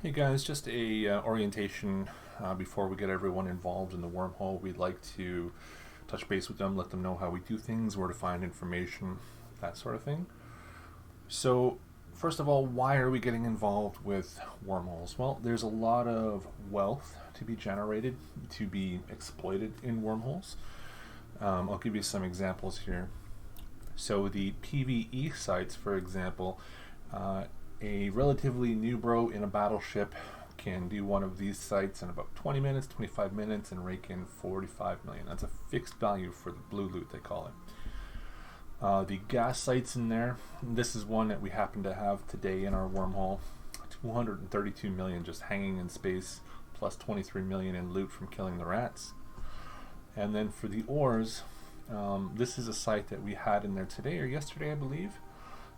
Hey guys, just a orientation before we get everyone involved in the wormhole. We'd like to touch base with them, let them know how we do things, where to find information, that sort of thing. So, first of all, why are we getting involved with wormholes? Well, there's a lot of wealth to be generated, to be exploited in wormholes. I'll give you some examples here. So, the PvE sites, for example, a relatively new bro in a battleship can do one of these sites in about 20 minutes, 25 minutes, and rake in 45 million. That's a fixed value for the blue loot, they call it. The gas sites in there, this is one that we happen to have today in our wormhole. 232 million just hanging in space, plus 23 million in loot from killing the rats. And then for the ores, this is a site that we had in there today or yesterday, I believe.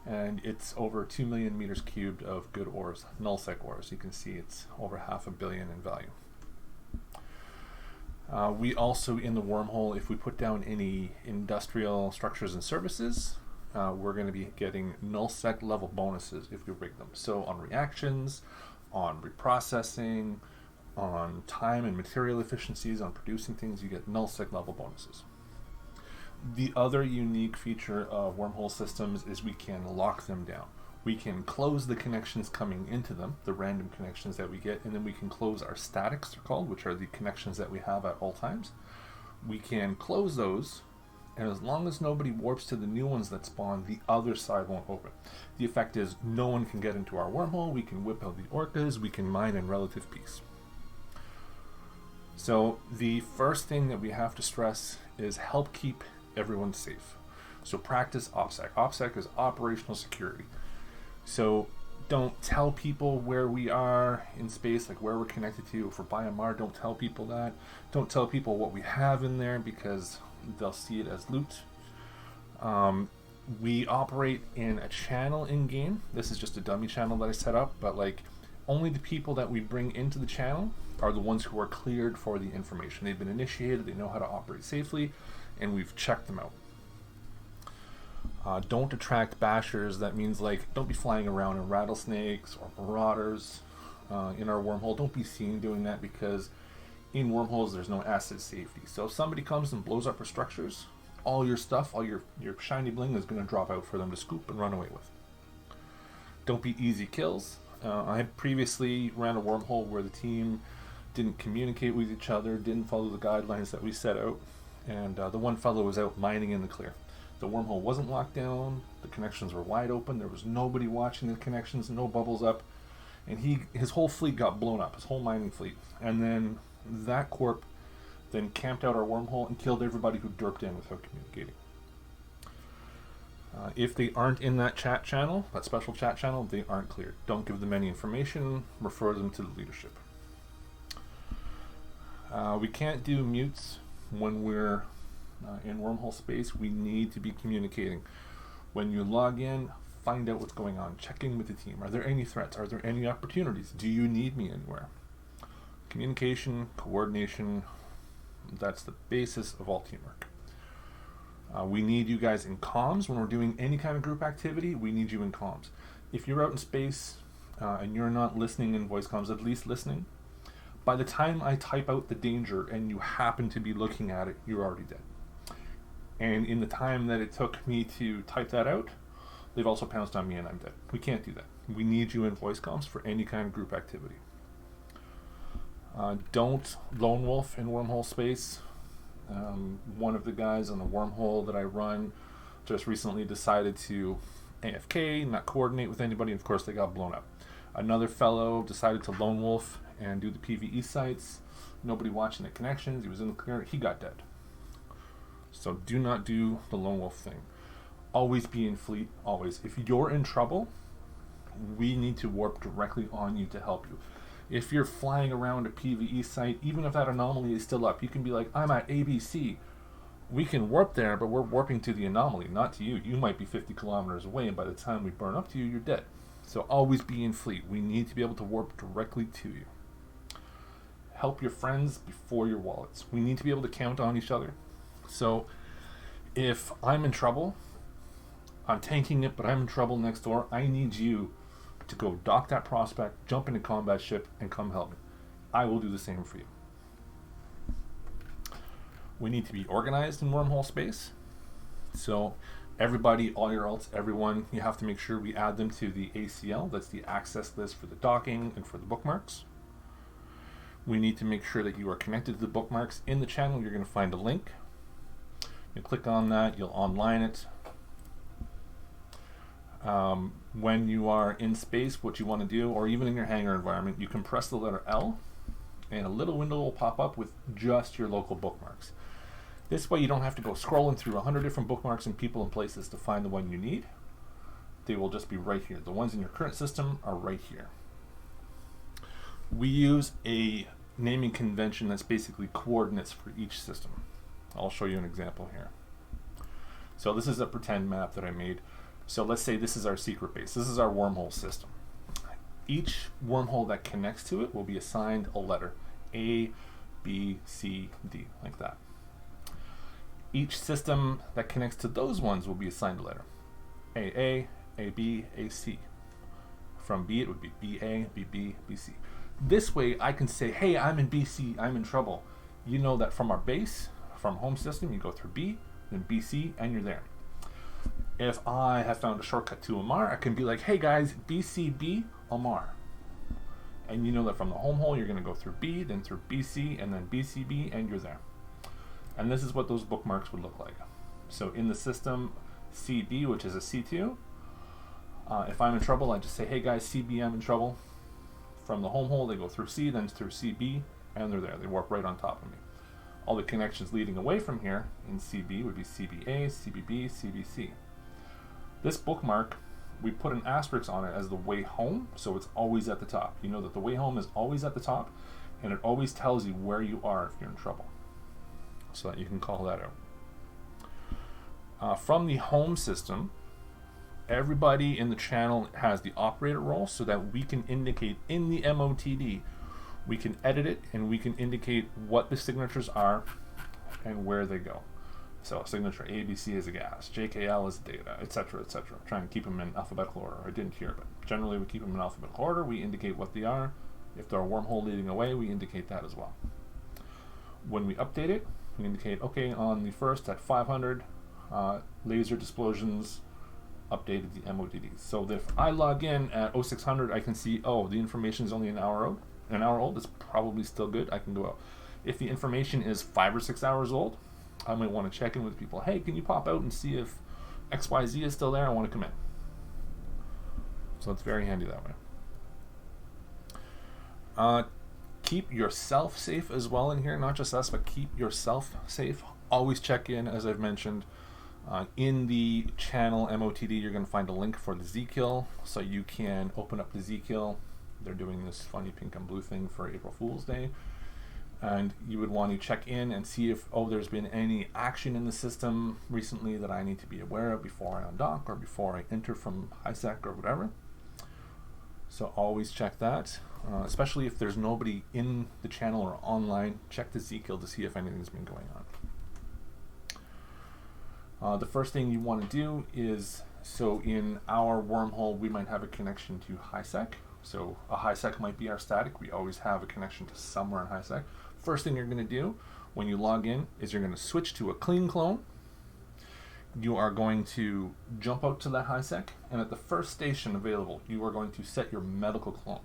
And it's over 2 million meters cubed of good ores, nullsec ores. You can see it's over 500 million in value. We also, in the wormhole, if we put down any industrial structures and services, we're going to be getting nullsec level bonuses if we rig them. So on reactions, on reprocessing, on time and material efficiencies, on producing things, you get nullsec level bonuses. The other unique feature of wormhole systems is we can lock them down. We can close the connections coming into them, the random connections that we get, and then we can close our statics, they're called, which are the connections that we have at all times. We can close those, and as long as nobody warps to the new ones that spawn, the other side won't open. The effect is no one can get into our wormhole, we can whip out the orcas, we can mine in relative peace. So the first thing that we have to stress is help keep everyone's safe. So practice OPSEC. OPSEC is operational security. So don't tell people where we are in space, like where we're connected to. If we're by a Mar, don't tell people that. Don't tell people what we have in there because they'll see it as loot. We operate in a channel in game. This is just a dummy channel that I set up, but like only the people that we bring into the channel are the ones who are cleared for the information. They've been initiated, they know how to operate safely, and we've checked them out. Don't attract bashers. That means like don't be flying around in rattlesnakes or marauders in our wormhole. Don't be seen doing that because in wormholes there's no asset safety. So if somebody comes and blows up our structures, all your stuff, all your shiny bling is going to drop out for them to scoop and run away with. Don't be easy kills. I had previously ran a wormhole where the team didn't communicate with each other, didn't follow the guidelines that we set out, and the one fellow was out mining in the clear. The wormhole wasn't locked down, the connections were wide open, there was nobody watching the connections, no bubbles up, and his whole fleet got blown up, his whole mining fleet. And then that corp then camped out our wormhole and killed everybody who derped in without communicating. If they aren't in that chat channel, that special chat channel, they aren't cleared. Don't give them any information, refer them to the leadership. We can't do mutes when we're in wormhole space. We need to be communicating. When you log in, find out what's going on. Check in with the team. Are there any threats? Are there any opportunities? Do you need me anywhere? Communication, coordination, that's the basis of all teamwork. We need you guys in comms. When we're doing any kind of group activity, we need you in comms. If you're out in space and you're not listening in voice comms, at least listening, by the time I type out the danger and you happen to be looking at it, you're already dead. And in the time that it took me to type that out, they've also pounced on me and I'm dead. We can't do that. We need you in voice comms for any kind of group activity. Don't lone wolf in wormhole space. One of the guys on the wormhole that I run just recently decided to AFK, not coordinate with anybody, and of course they got blown up. Another fellow decided to lone wolf and do the PvE sites. Nobody watching the connections. He was in the clear. He got dead. So do not do the lone wolf thing. Always be in fleet. Always. If you're in trouble, we need to warp directly on you to help you. If you're flying around a PvE site, even if that anomaly is still up, you can be like, I'm at ABC. We can warp there, but we're warping to the anomaly, not to you. You might be 50 kilometers away, and by the time we burn up to you, you're dead. So always be in fleet. We need to be able to warp directly to you. Help your friends before your wallets. We need to be able to count on each other. So if I'm in trouble, I'm tanking it, but I'm in trouble next door, I need you to go dock that prospect, jump into combat ship, and come help me. I will do the same for you. We need to be organized in Wormhole space. So everybody, all your alts, everyone, you have to make sure we add them to the ACL. That's the access list for the docking and for the bookmarks. We need to make sure that you are connected to the bookmarks. In the channel, you're going to find a link. You click on that, you'll online it. When you are in space, what you want to do, or even in your hangar environment, you can press the letter L, and a little window will pop up with just your local bookmarks. This way you don't have to go scrolling through 100 different bookmarks and people and places to find the one you need. They will just be right here. The ones in your current system are right here. We use a naming convention that's basically coordinates for each system. I'll show you an example here. So this is a pretend map that I made. So let's say this is our secret base. This is our wormhole system. Each wormhole that connects to it will be assigned a letter. A, B, C, D, like that. Each system that connects to those ones will be assigned a letter. AA, AB, AC. From B it would be BA, BB, BC. This way I can say, hey, I'm in BC, I'm in trouble. You know that from our base, from home system, you go through B, then BC, and you're there. If I have found a shortcut to Amar, I can be like, hey guys, BCB, Amar. And you know that from the home hole, you're going to go through B, then through BC, and then BCB, and you're there. And this is what those bookmarks would look like. So in the system, CB, which is a C2, if I'm in trouble, I just say, hey guys, CB, I'm in trouble. From the home hole, they go through C, then through CB, and they're there. They warp right on top of me. All the connections leading away from here in CB would be CBA, CBB, CBC. This bookmark, we put an asterisk on it as the way home, so it's always at the top. You know that the way home is always at the top, and it always tells you where you are if you're in trouble, so that you can call that out. From the home system, everybody in the channel has the operator role, so that we can indicate in the MOTD, we can edit it and we can indicate what the signatures are and where they go. So signature ABC is a gas, JKL is data, etc., etc. Trying to keep them in alphabetical order. I didn't hear, but generally we keep them in alphabetical order. We indicate what they are. If they're a wormhole leading away, we indicate that as well. When we update it, we indicate, okay, on the first at 500, laser explosions updated the MOTD. So that if I log in at 0600, I can see, oh, the information is only an hour old. It's probably still good. I can go out. If the information is 5 or 6 hours old, I might want to check in with people. Hey, can you pop out and see if XYZ is still there? I want to come in. So it's very handy that way. Keep yourself safe as well in here. Not just us, but keep yourself safe. Always check in, as I've mentioned. In the channel MOTD, you're going to find a link for the Z-Kill, so you can open up the Z-Kill. They're doing this funny pink and blue thing for April Fool's Day. And you would want to check in and see if, there's been any action in the system recently that I need to be aware of before I undock or before I enter from HiSec or whatever. So always check that, especially if there's nobody in the channel or online. Check the Z-Kill to see if anything's been going on. The first thing you want to do is, so in our wormhole, we might have a connection to HiSec. So a HiSec might be our static. We always have a connection to somewhere in HiSec. First thing you're going to do when you log in is you're going to switch to a clean clone. You are going to jump out to that HiSec, and at the first station available, you are going to set your medical clone.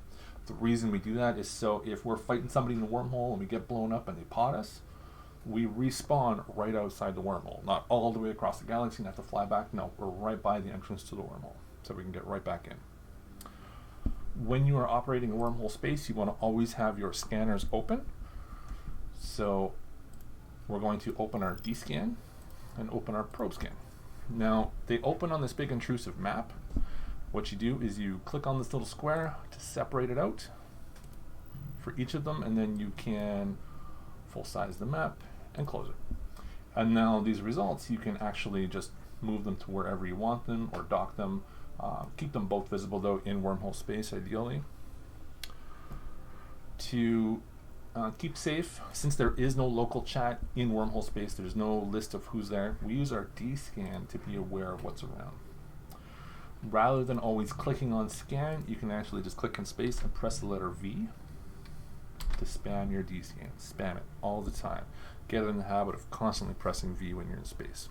The reason we do that is so if we're fighting somebody in the wormhole and we get blown up and they pot us, we respawn right outside the wormhole. Not all the way across the galaxy and have to fly back. No, we're right by the entrance to the wormhole, so we can get right back in. When you are operating a wormhole space, you want to always have your scanners open. So we're going to open our D-scan and open our probe scan. Now, they open on this big intrusive map. What you do is you click on this little square to separate it out for each of them, and then you can full size the map and close it. And now these results, you can actually just move them to wherever you want them or dock them. Keep them both visible though in wormhole space ideally. To keep safe, since there is no local chat in wormhole space, there's no list of who's there, we use our D-scan to be aware of what's around. Rather than always clicking on scan, you can actually just click in space and press the letter V to spam your DScan. Spam it all the time. Get in the habit of constantly pressing V when you're in space.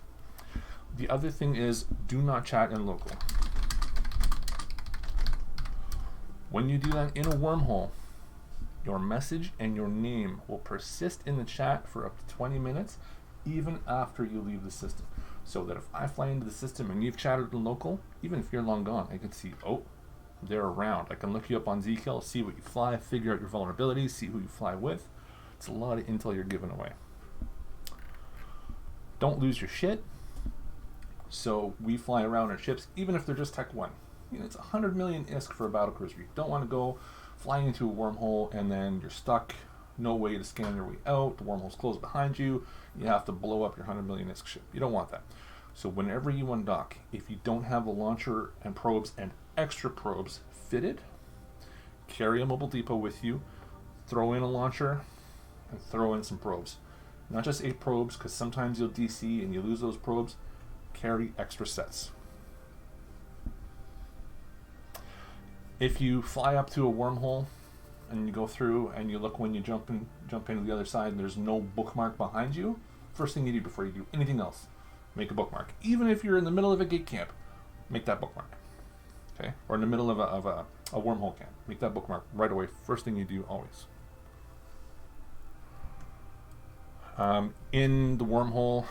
The other thing is, do not chat in local. When you do that in a wormhole, your message and your name will persist in the chat for up to 20 minutes, even after you leave the system. So that if I fly into the system and you've chatted in local, even if you're long gone, I can see, oh, they're around. I can look you up on Zkill, see what you fly, figure out your vulnerabilities, see who you fly with. It's a lot of intel you're giving away. Don't lose your shit. So we fly around our ships, even if they're just Tech 1. You know, it's 100 million ISK for a battlecruiser. You don't want to go flying into a wormhole and then you're stuck, no way to scan your way out, the wormhole's closed behind you, you have to blow up your 100 million ISK ship. You don't want that. So whenever you undock, if you don't have a launcher and probes and extra probes fitted, carry a mobile depot with you, throw in a launcher, and throw in some probes. Not just 8 probes, because sometimes you'll DC and you lose those probes. Carry extra sets. If you fly up to a wormhole and you go through and you look when you jump into the other side and there's no bookmark behind you, first thing you do before you do anything else, make a bookmark. Even if you're in the middle of a gate camp, make that bookmark. Okay? Or in the middle of a wormhole camp, make that bookmark right away. First thing you do always. In the wormhole,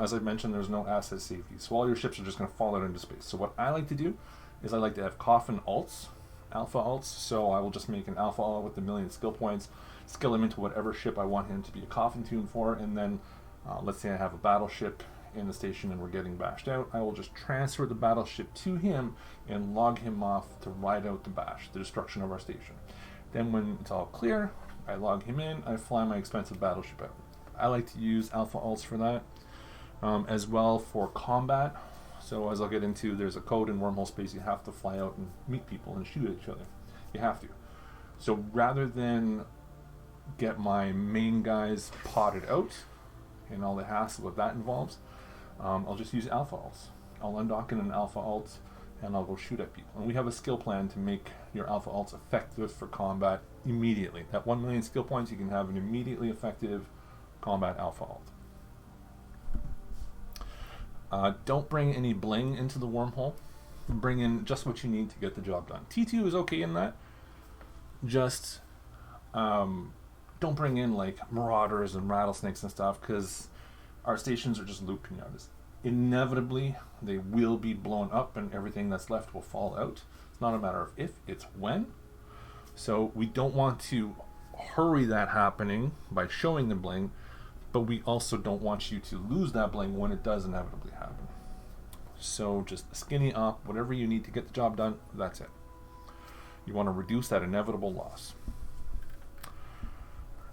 as I mentioned, there's no asset safety. So all your ships are just going to fall out into space. So what I like to do is I like to have coffin alts, alpha alts. So I will just make an alpha alt with 1,000,000 skill points, skill him into whatever ship I want him to be a coffin tune for, and then let's say I have a battleship in the station and we're getting bashed out, I will just transfer the battleship to him and log him off to ride out the bash, the destruction of our station. Then when it's all clear, I log him in, I fly my expensive battleship out. I like to use alpha alts for that, as well for combat. So as I'll get into, there's a code in wormhole space, you have to fly out and meet people and shoot at each other. You have to. So rather than get my main guys potted out and all the hassle that involves, I'll just use alpha alts. I'll undock in an alpha alt and I'll go shoot at people. And we have a skill plan to make your alpha alts effective for combat immediately. That 1,000,000 skill points, you can have an immediately effective combat alpha alt. Don't bring any bling into the wormhole. Bring in just what you need to get the job done. T2 is okay in that. Just don't bring in like marauders and rattlesnakes and stuff, because our stations are just loot pinatas. Inevitably, they will be blown up and everything that's left will fall out. It's not a matter of if, it's when. So we don't want to hurry that happening by showing the bling, but we also don't want you to lose that bling when it does inevitably happen. So just skinny up, whatever you need to get the job done, that's it. You want to reduce that inevitable loss.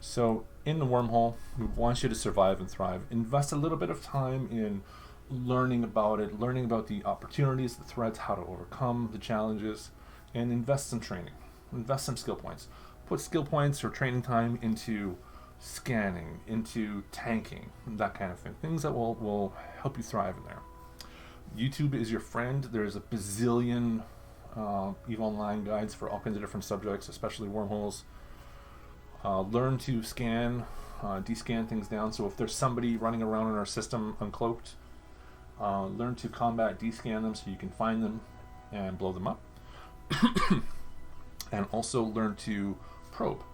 So in the wormhole, we want you to survive and thrive. Invest a little bit of time in learning about it, learning about the opportunities, the threats, how to overcome the challenges, and invest some training. Invest some skill points. Put skill points or training time into scanning, into tanking, that kind of thing. Things that will help you thrive in there. YouTube is your friend. There's a bazillion EVE Online guides for all kinds of different subjects, especially wormholes. Learn to scan, descan things down. So if there's somebody running around in our system uncloaked, learn to combat descan them so you can find them and blow them up. And also learn to probe.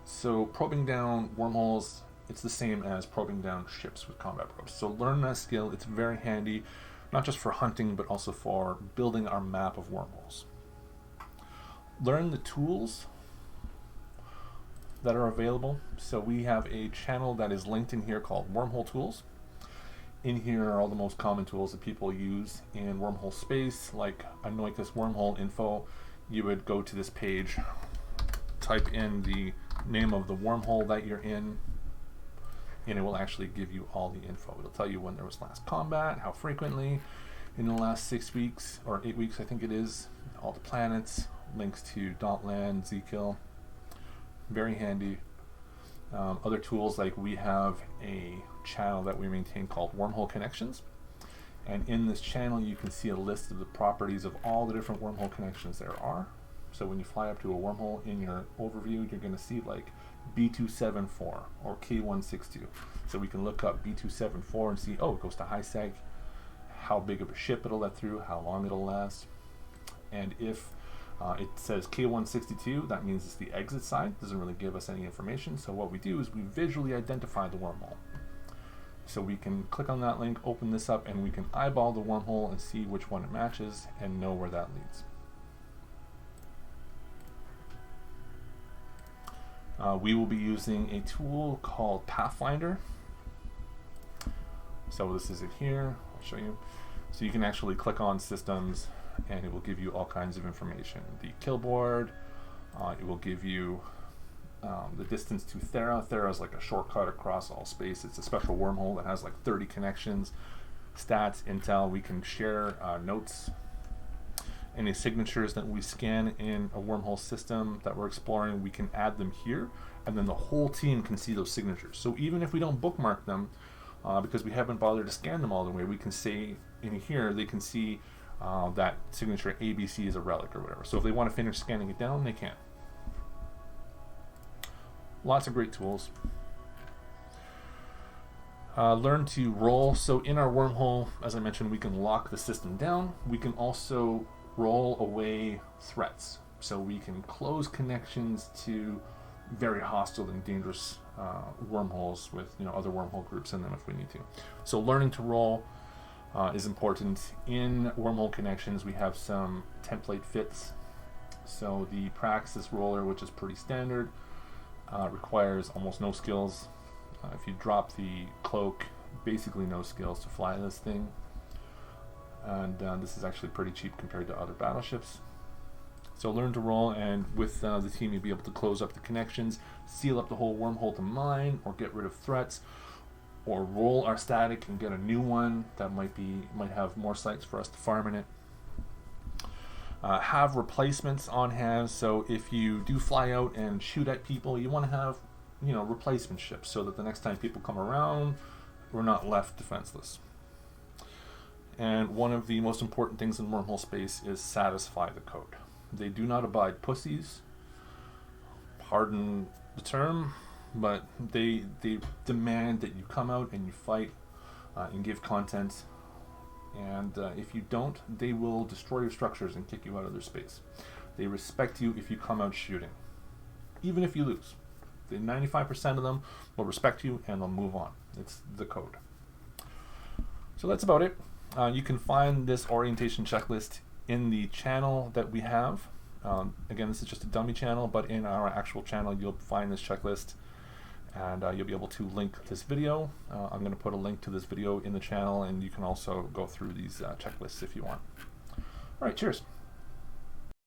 So probing down wormholes, it's the same as probing down ships with combat probes. So learn that skill. It's very handy, not just for hunting, but also for building our map of wormholes. Learn the tools that are available. So we have a channel that is linked in here called Wormhole Tools. In here are all the most common tools that people use in wormhole space, like Anoikis wormhole info. You would go to this page, type in the name of the wormhole that you're in, and it will actually give you all the info. It'll tell you when there was last combat, how frequently, in the last 6 weeks, or 8 weeks I think it is, all the planets, links to .land, Zkill. Very handy. Other tools, like we have a channel that we maintain called Wormhole Connections, And in this channel, you can see a list of the properties of all the different wormhole connections there are. So when you fly up to a wormhole in your overview, you're going to see like B274 or K162. So we can look up B274 and see, oh, it goes to high seg, how big of a ship it'll let through, how long it'll last. And if it says K162, that means it's the exit side. Doesn't really give us any information. So what we do is we visually identify the wormhole. So we can click on that link, open this up, and we can eyeball the wormhole and see which one it matches and know where that leads. We will be using a tool called Pathfinder. So this is it here. I'll show you. So you can actually click on systems and it will give you all kinds of information. The kill board, it will give you the distance to Thera. Thera is like a shortcut across all space. It's a special wormhole that has like 30 connections, stats, intel. We can share notes, any signatures that we scan in a wormhole system that we're exploring, we can add them here, and then the whole team can see those signatures. So even if we don't bookmark them, because we haven't bothered to scan them all the way, we can say in here, they can see that signature ABC is a relic or whatever. So if they want to finish scanning it down, they can. Lots of great tools. Learn to roll. So in our wormhole, as I mentioned, we can lock the system down. We can also roll away threats. So we can close connections to very hostile and dangerous wormholes with other wormhole groups in them if we need to. So learning to roll is important. In wormhole connections, we have some template fits. So the Praxis roller, which is pretty standard, requires almost no skills. If you drop the cloak, basically no skills to fly this thing. And this is actually pretty cheap compared to other battleships. So learn to roll, and with the team you'll be able to close up the connections, seal up the whole wormhole to mine, or get rid of threats, or roll our static and get a new one that might have more sites for us to farm in it. Have replacements on hand, so if you do fly out and shoot at people, you want to have replacement ships so that the next time people come around, we're not left defenseless. And one of the most important things in wormhole space is satisfy the code. They do not abide pussies, pardon the term, but they demand that you come out and you fight and give content. And if you don't, they will destroy your structures and kick you out of their space. They respect you if you come out shooting, even if you lose. 95% of them will respect you and they'll move on. It's the code. So that's about it. You can find this orientation checklist in the channel that we have. Again, this is just a dummy channel, but in our actual channel you'll find this checklist, and you'll be able to link this video. I'm going to put a link to this video in the channel, and you can also go through these checklists if you want. All right, cheers.